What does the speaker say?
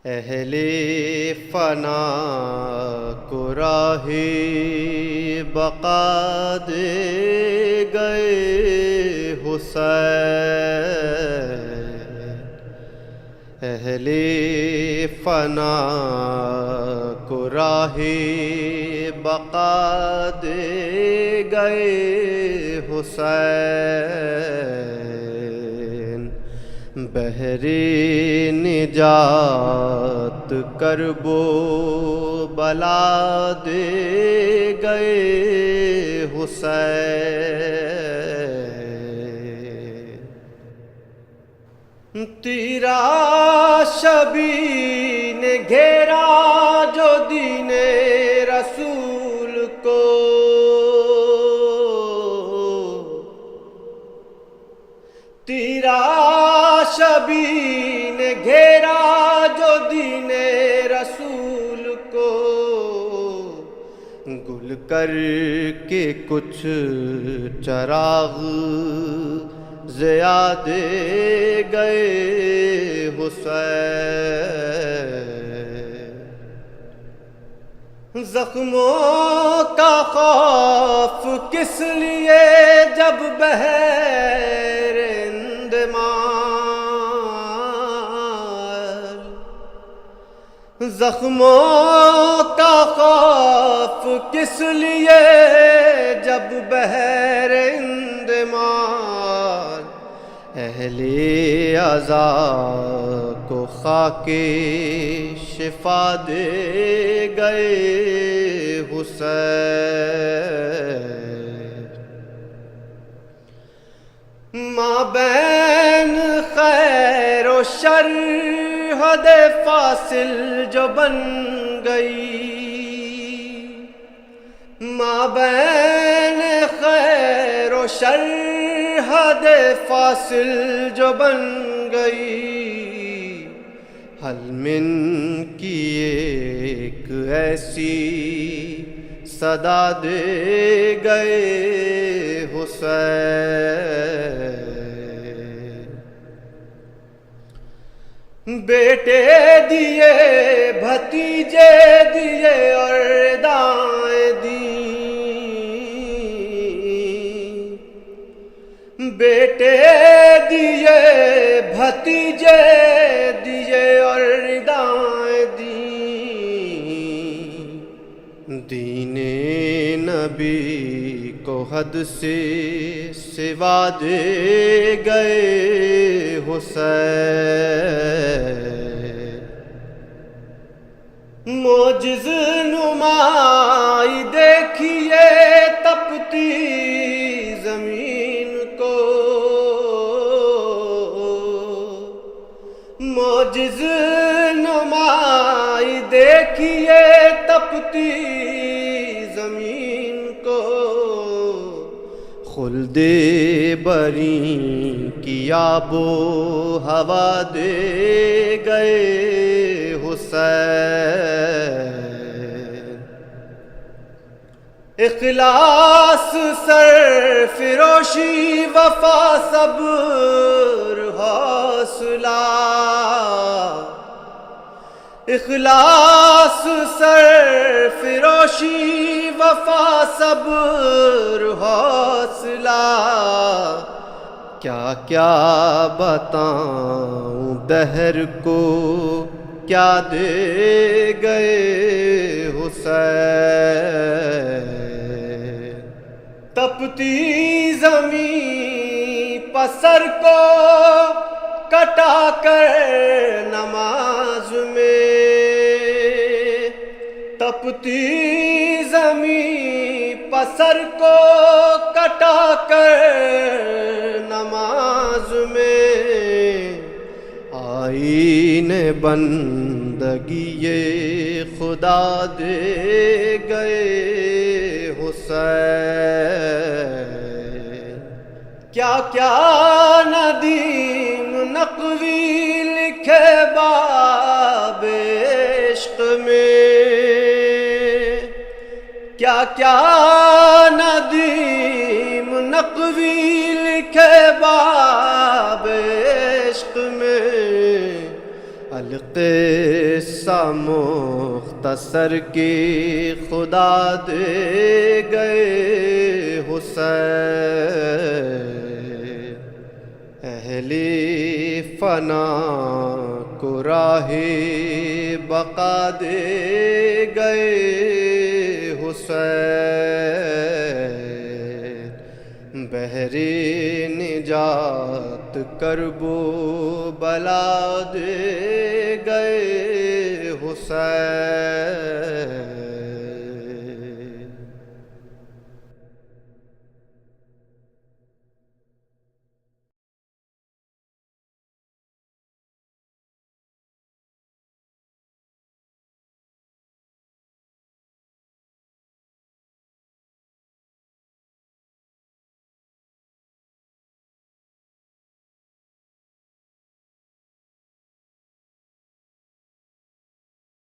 اہل فنا کو راہ بقا دے گئے حسین، اہل فنا کو راہ بقا دے گئے حسین، بحر نجات کرب و بلا دے گئے حسین، تیرا شبی نے گھیرا جو دین رسول کو، تیرا شبی نے گھیرا جو دین رسول کو، گل کر کے کچھ چراغ ضیاء دے گئے حسین، زخموں کا خوف کس لیے جب بحر اندمال، زخموں کا خوف کس لیے جب بحر اندمال، اہل عزا کو خاک شفا دے گئے حسین، مابین خیر و شر حد فاصل جو بن گئی، مابین خیر و شر حد فاصل جو بن گئی، حل من کی ایک ایسی صدا دے گئے حسین، بیٹے دیے بھتیجے دیے اور دائیں دی، بیٹے دیے بھتیجے دیے اور دائیں دی، دین نبی کو حد سے سوا دے گئے حسین، معجز نمائی دیکھیے تپتی زمین کو، معجز نمائی دیکھیے تپتی زمین کو، خلد بری کی آب و ہوا دے گئے حسین، اخلاص سرفروشی وفا صبر حوصلہ، اخلاص سرفروشی وفا صبر حوصلہ، کیا کیا بتاؤں دہر کو کیا دے گئے حسین، تپتی زمین پسر کو کٹا کر نماز میں، تپتی زمین پسر کو کٹا کر نماز میں، آئین بندگی خدا دے گئے حسین، کیا کیا ندیم نقوی لکھے باب عشق میں، کیا کیا ندیم نقوی لکھے باب عشق میں، القے قصہ مختصر کی خدا دے گئے حسین، اہلی فنا کو راہ بقا دے گئے حسین، بحری نجات کرب و بلا دے گئے حسین۔